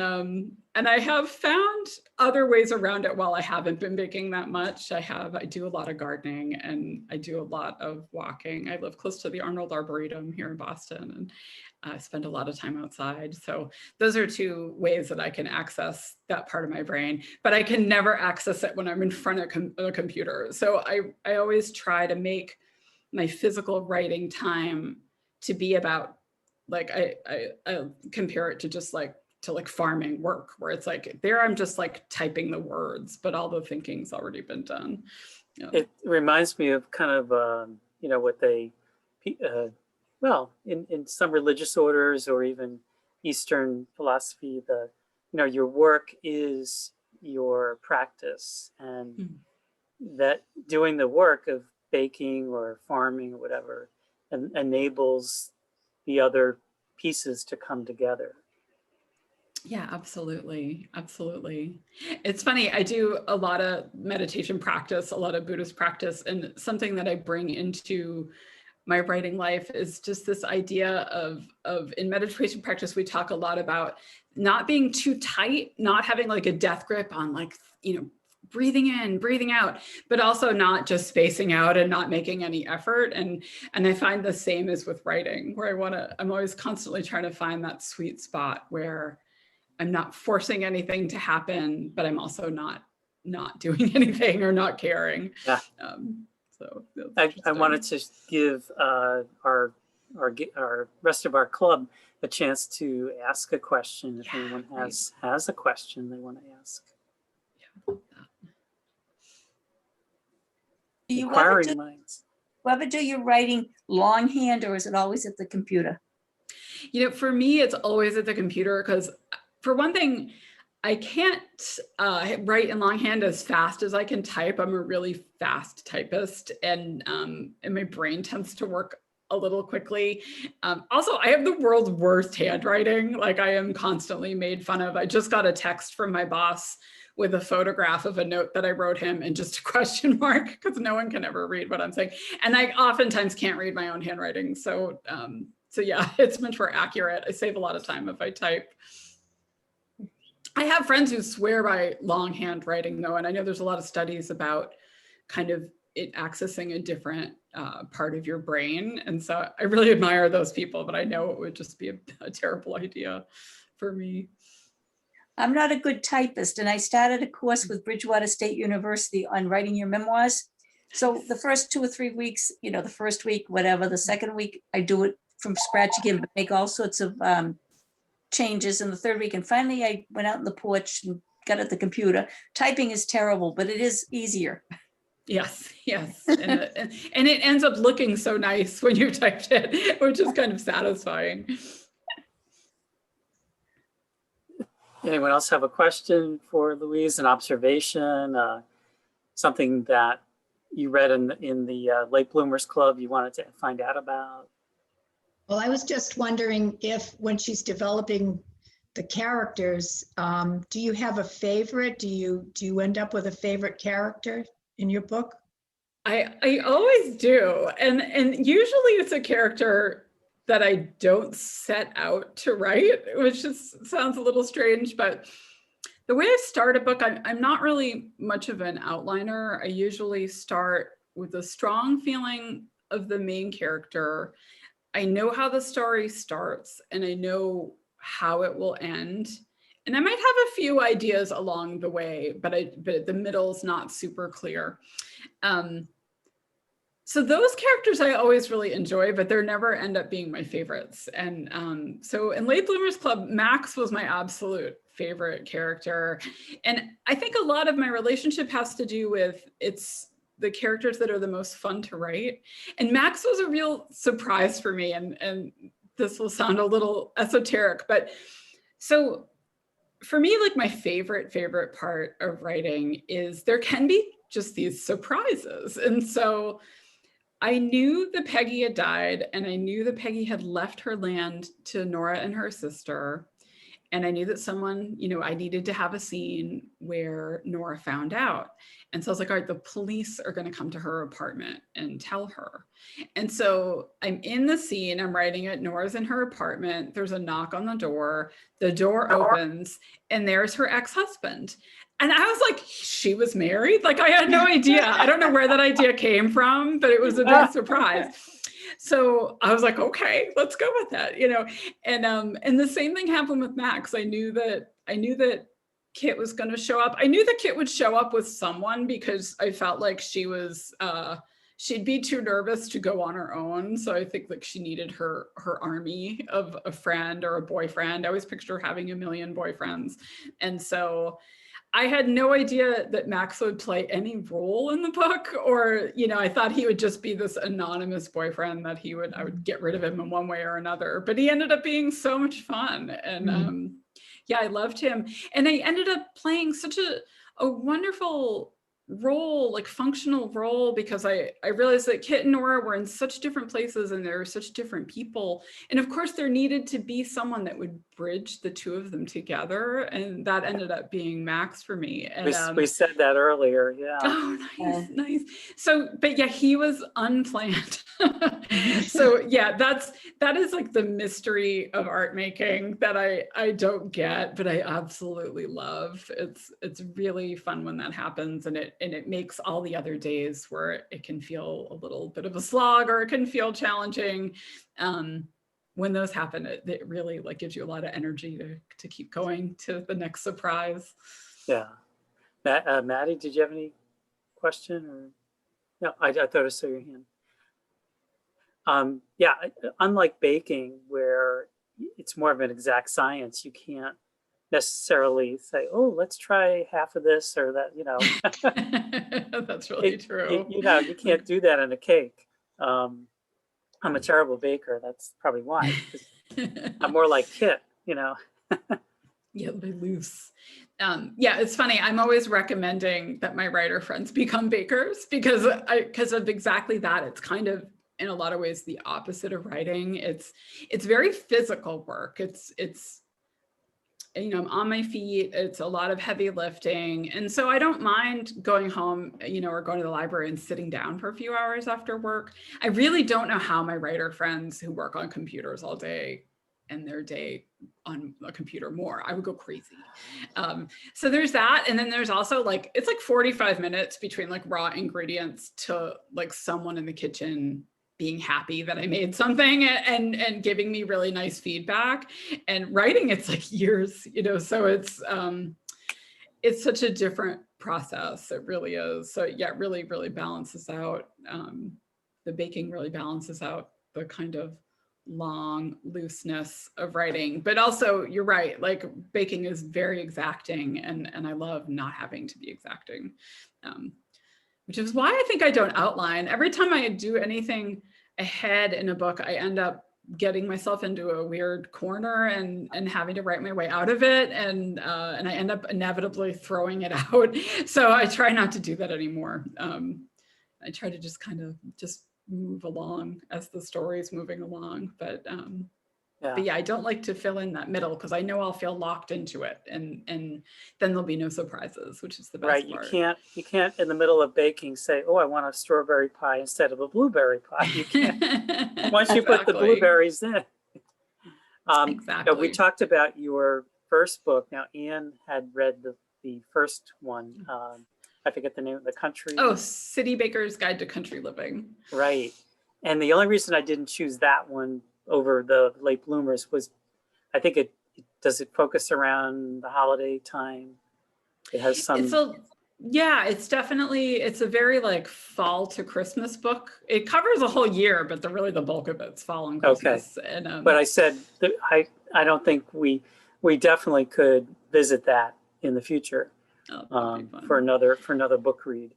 I have found other ways around it while I haven't been baking that much. I do a lot of gardening and I do a lot of walking. I live close to the Arnold Arboretum here in Boston, and I spend a lot of time outside. So those are two ways that I can access that part of my brain, but I can never access it when I'm in front of a computer. So I always try to make my physical writing time to be about, like, I compare it to just like farming work, where it's like there I'm just like typing the words, but all the thinking's already been done. Yeah. It reminds me of kind of, you know, what they, well, in some religious orders or even Eastern philosophy, you know, your work is your practice, and that doing the work of baking or farming or whatever enables the other pieces to come together. Yeah, absolutely. Absolutely. It's funny. I do a lot of meditation practice, a lot of Buddhist practice, and something that I bring into my writing life is just this idea of in meditation practice, we talk a lot about not being too tight, not having like a death grip on, like, you know, breathing in, breathing out, but also not just spacing out and not making any effort. And I find the same is with writing, where I'm always constantly trying to find that sweet spot where I'm not forcing anything to happen, but I'm also not doing anything or not caring. Yeah. So I wanted to give our rest of our club a chance to ask a question if anyone has a question they want to ask. Do you Inquiring minds. ever do your writing longhand, or is it always at the computer? You know, for me, it's always at the computer, because for one thing, I can't write in longhand as fast as I can type. I'm a really fast typist, and my brain tends to work a little quickly. Also, I have the world's worst handwriting. Like, I am constantly made fun of. I just got a text from my boss with a photograph of a note that I wrote him and just a question mark, because no one can ever read what I'm saying. And I oftentimes can't read my own handwriting. So yeah, it's much more accurate. I save a lot of time if I type. I have friends who swear by longhand writing, though, and I know there's a lot of studies about kind of it accessing a different part of your brain. And so I really admire those people, but I know it would just be a terrible idea for me. I'm not a good typist, and I started a course with Bridgewater State University on writing your memoirs. So the first 2 or 3 weeks, you know, the first week, whatever, the second week, I do it from scratch again, but make all sorts of changes in the third week. And finally, I went out on the porch and got at the computer. Typing is terrible, but it is easier. Yes. And it ends up looking so nice when you typed it, which is kind of satisfying. Anyone else have a question for Louise? An observation, something that you read in the Late Bloomers Club you wanted to find out about? Well, I was just wondering if, when she's developing the characters, do you have a favorite? Do you end up with a favorite character in your book? I always do. And usually it's a character that I don't set out to write, which just sounds a little strange, but the way I start a book, I'm not really much of an outliner. I usually start with a strong feeling of the main character. I know how the story starts and I know how it will end. And I might have a few ideas along the way, but the middle's not super clear. So those characters I always really enjoy, but they never end up being my favorites. And so in Late Bloomers Club, Max was my absolute favorite character. And I think a lot of my relationship has to do with it's the characters that are the most fun to write. And Max was a real surprise for me. And this will sound a little esoteric, but so for me, like my favorite part of writing is there can be just these surprises. And so I knew that Peggy had died, and I knew that Peggy had left her land to Nora and her sister. And I knew that someone, you know, I needed to have a scene where Nora found out. And so I was like, all right, the police are going to come to her apartment and tell her. And so I'm in the scene, I'm writing it, Nora's in her apartment, there's a knock on the door opens, and there's her ex-husband. And I was like, she was married? Like, I had no idea. I don't know where that idea came from, but it was a big surprise. So I was like, okay, let's go with that, you know. And the same thing happened with Max. I knew that Kit was going to show up. I knew that Kit would show up with someone because I felt like she'd be too nervous to go on her own. So I think like she needed her army of a friend or a boyfriend. I always picture her having a million boyfriends. And so I had no idea that Max would play any role in the book, or, you know, I thought he would just be this anonymous boyfriend that I would get rid of him in one way or another, but he ended up being so much fun. And yeah, I loved him. And I ended up playing such a wonderful role, like functional role, because I realized that Kit and Nora were in such different places and they're such different people. And of course there needed to be someone that would bridge the two of them together. And that ended up being Max for me. And We said that earlier, yeah. oh, nice. So, but yeah, he was unplanned. So yeah, that is like the mystery of art making that I don't get, but I absolutely love. It's really fun when that happens, and it makes all the other days where it can feel a little bit of a slog or it can feel challenging. When those happen, it really like gives you a lot of energy to keep going to the next surprise. Yeah. Maddie, did you have any question? Or no, I thought I saw your hand. Yeah, unlike baking, where it's more of an exact science, you can't necessarily say, oh, let's try half of this or that, you know. That's really true. You know, you can't do that in a cake. I'm a terrible baker. That's probably why. I'm more like Kit, you know. Yeah, they loose. Yeah, it's funny. I'm always recommending that my writer friends become bakers because of exactly that. It's kind of in a lot of ways the opposite of writing. It's very physical work. It's you know, I'm on my feet. It's a lot of heavy lifting. And so I don't mind going home, you know, or going to the library and sitting down for a few hours after work. I really don't know how my writer friends who work on computers all day and their day on a computer more. I would go crazy. So there's that. And then there's also like, it's like 45 minutes between like raw ingredients to like someone in the kitchen being happy that I made something and giving me really nice feedback. And writing, it's like years, you know, so it's such a different process. It really is. So yeah, it really, really balances out. The baking really balances out the kind of long looseness of writing, but also you're right, like baking is very exacting, and I love not having to be exacting, which is why I think I don't outline. Every time I do anything ahead in a book, I end up getting myself into a weird corner and having to write my way out of it, and I end up inevitably throwing it out. So I try not to do that anymore. I try to just kind of just move along as the story is moving along, but yeah, I don't like to fill in that middle because I know I'll feel locked into it, and then there'll be no surprises, which is the best part. You can't in the middle of baking say, oh, I want a strawberry pie instead of a blueberry pie. You can't. Once you put the blueberries in. Exactly. We talked about your first book. Now, Anne had read the first one. I forget the name of the country. Oh, City Baker's Guide to Country Living. Right. And the only reason I didn't choose that one over the Late Bloomers was I think it focus around the holiday time. It has some. It's definitely, it's a very like fall to Christmas book. It covers a whole year, but really the bulk of it's fall and Christmas. Okay. And, but I said that I don't think we definitely could visit that in the future. For another book read.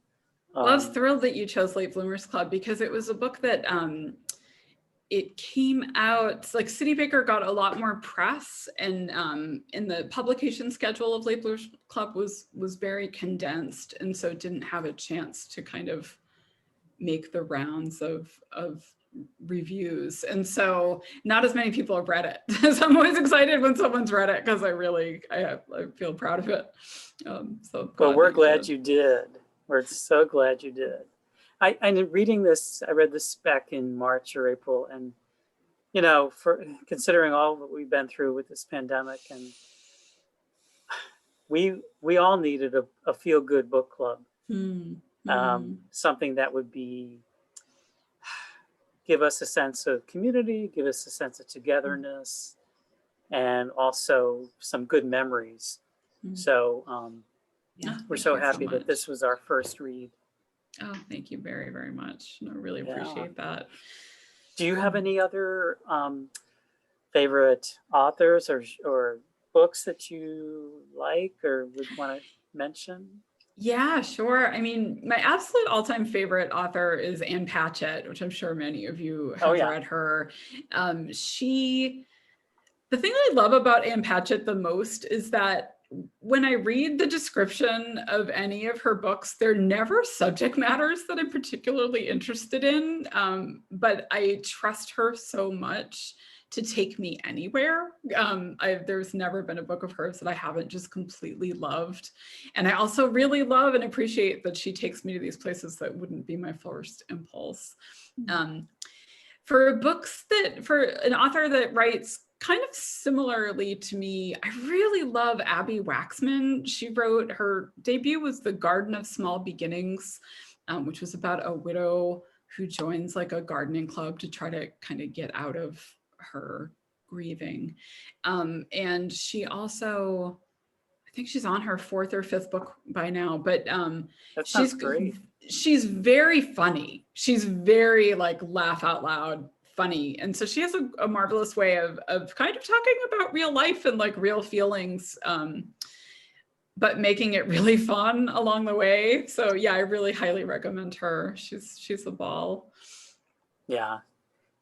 Well, I was thrilled that you chose Late Bloomers Club because it was a book that it came out, like City Baker got a lot more press, and in the publication schedule of Late Bloomers Club was very condensed, and so it didn't have a chance to kind of make the rounds of reviews. And so not as many people have read it. So I'm always excited when someone's read it because I feel proud of it. So Well, we're glad did. you did. We're so glad you did. I'm reading this, I read this back in March or April, and you know, for considering all that we've been through with this pandemic, and we all needed a feel-good book club. Something that would give us a sense of community, give us a sense of togetherness, and also some good memories. So we're so happy that this was our first read. Oh, thank you very, very much. I really appreciate that. Do you have any other favorite authors or books that you like or would want to mention? Yeah, sure. I mean, my absolute all-time favorite author is Ann Patchett, which I'm sure many of you have read her. The thing I love about Ann Patchett the most is that when I read the description of any of her books, they're never subject matters that I'm particularly interested in, but I trust her so much to take me anywhere. There's never been a book of hers that I haven't just completely loved. And I also really love and appreciate that she takes me to these places that wouldn't be my first impulse. For an author that writes kind of similarly to me, I really love Abby Waxman. She wrote, her debut was The Garden of Small Beginnings, which was about a widow who joins like a gardening club to try to kind of get out of her grieving. And she also, I think she's on her 4th or 5th book by now, but that sounds great. She's very funny. She's very like laugh out loud funny. And so she has a marvelous way of kind of talking about real life and like real feelings, but making it really fun along the way. So yeah, I really highly recommend her. She's a ball. Yeah.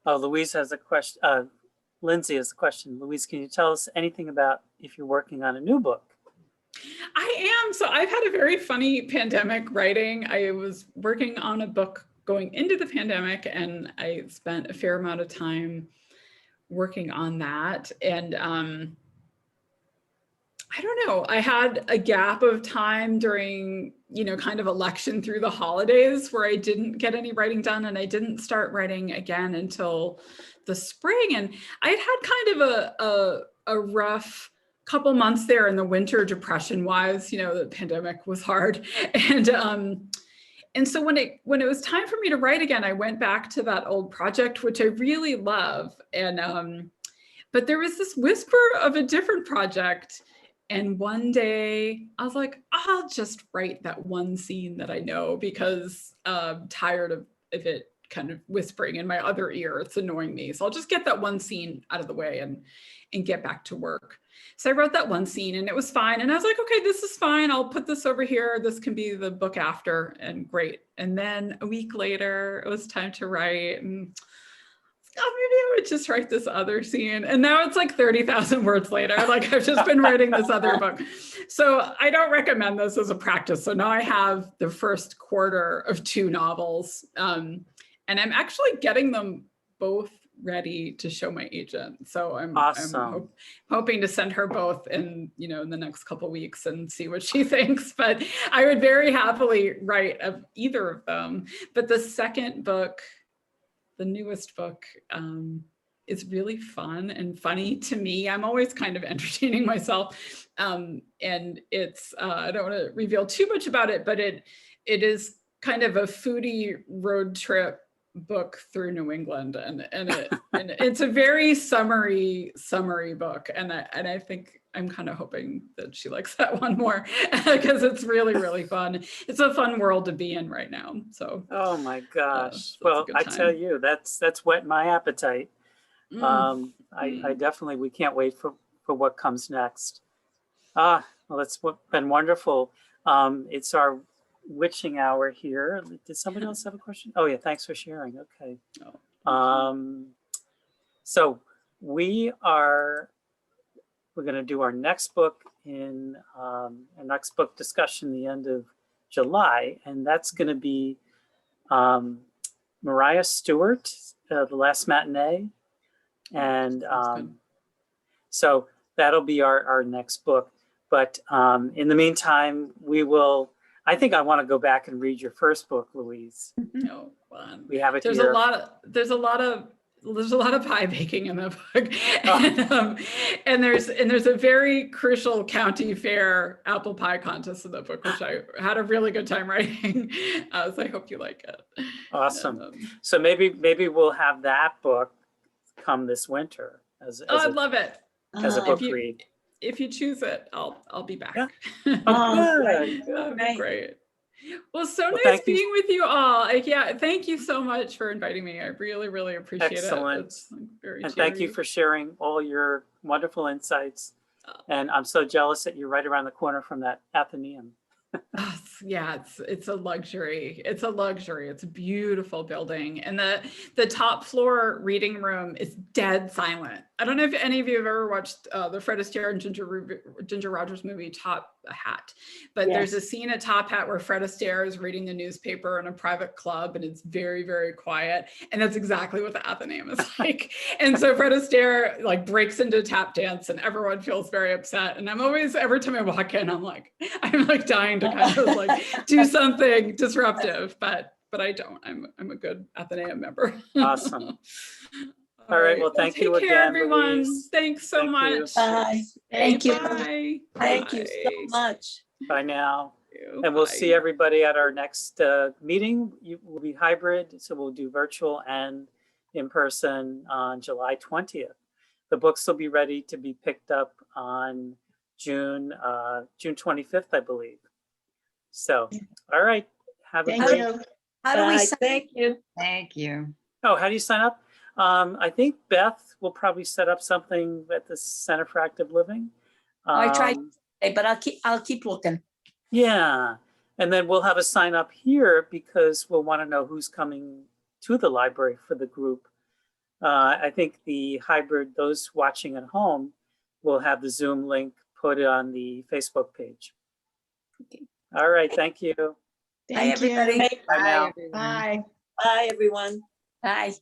Oh, Louise has a question. Lindsay has a question. Louise, can you tell us anything about if you're working on a new book? I am. So I've had a very funny pandemic writing. I was working on a book going into the pandemic, and I spent a fair amount of time working on that. And I don't know, I had a gap of time during, kind of election through the holidays where I didn't get any writing done, and I didn't start writing again until the spring. And I had kind of a rough couple months there in the winter, depression wise. The pandemic was hard. And so when it was time for me to write again, I went back to that old project, which I really love. And but there was this whisper of a different project. And one day I was like, I'll just write that one scene that I know, because I'm tired of it kind of whispering in my other ear. It's annoying me. So I'll just get that one scene out of the way and get back to work. So I wrote that one scene and it was fine. And I was like, okay, this is fine. I'll put this over here. This can be the book after, and great. And then a week later, it was time to write. And oh, maybe I would just write this other scene. And now it's like 30,000 words later. Like I've just been writing this other book. So I don't recommend this as a practice. So now I have the first quarter of 2 novels. And I'm actually getting them both ready to show my agent. So I'm hoping to send her both in the next couple of weeks and see what she thinks. But I would very happily write of either of them. But the second book, the newest book, is really fun and funny to me. I'm always kind of entertaining myself. And it's, I don't want to reveal too much about it, but it is kind of a foodie road trip book through New England. And it's a very summery book. And I think I'm kind of hoping that she likes that one more, because it's really, really fun. It's a fun world to be in right now. So. Oh my gosh. Well, I tell you, that's whet my appetite. I definitely, we can't wait for what comes next. Well, it's been wonderful. It's our witching hour here. Did somebody else have a question? Oh yeah, thanks for sharing. Okay. So we're going to do our next book in our next book discussion the end of July, and that's going to be Mariah Stewart, The Last Matinee. And Sounds good. so that'll be our next book. But in the meantime, I think I want to go back and read your first book, Louise. No, fun. We have it There's here. a lot of pie baking in the book. And there's a very crucial county fair apple pie contest in the book, which I had a really good time writing. So I hope you like it. Awesome. And, So maybe we'll have that book come this winter as I'd love it. as a Oh, book If you- read. If you choose it, I'll be back. Yeah. Oh, Good. That'd be Great. great. Well, so Well, nice thank you. being with you all. Yeah, thank you so much for inviting me. I really, really appreciate Excellent. it. It's very And thank you cheery. for sharing all your wonderful insights. Oh. And I'm so jealous that you're right around the corner from that Athenaeum. Yeah, it's a luxury. It's a luxury. It's a beautiful building. And the top floor reading room is dead silent. I don't know if any of you have ever watched the Fred Astaire and Ginger Rogers movie Top Hat, but there's a Yes. scene at Top Hat where Fred Astaire is reading the newspaper in a private club and it's very, very quiet. And that's exactly what the Athenaeum is like. And so Fred Astaire like breaks into tap dance and everyone feels very upset. And I'm always, every time I walk in, I'm like dying to kind of like do something disruptive, but I don't. I'm a good Athenaeum member. Awesome. All right. Well, thank you take care, again, everyone. Louise. Thanks so Thank you. much. Bye. Thank you. Bye. Thank you so Bye. much. Bye now. You. And we'll Bye. see everybody at our next meeting. Will be hybrid, so we'll do virtual and in person on July 20th. The books will be ready to be picked up on June 25th, I believe. So, all right. Have a Thank great. you. How do we Bye. sign? Thank you. Thank you. Oh, how do you sign up? I think Beth will probably set up something at the Center for Active Living. I tried. Um, But I'll keep looking. Yeah, and then we'll have a sign up here because we'll want to know who's coming to the library for the group. I think the hybrid, those watching at home, will have the Zoom link put on the Facebook page. Okay. All right, thank you. Bye, Thank you. everybody. Bye now. everyone. Bye. Bye, everyone. Bye.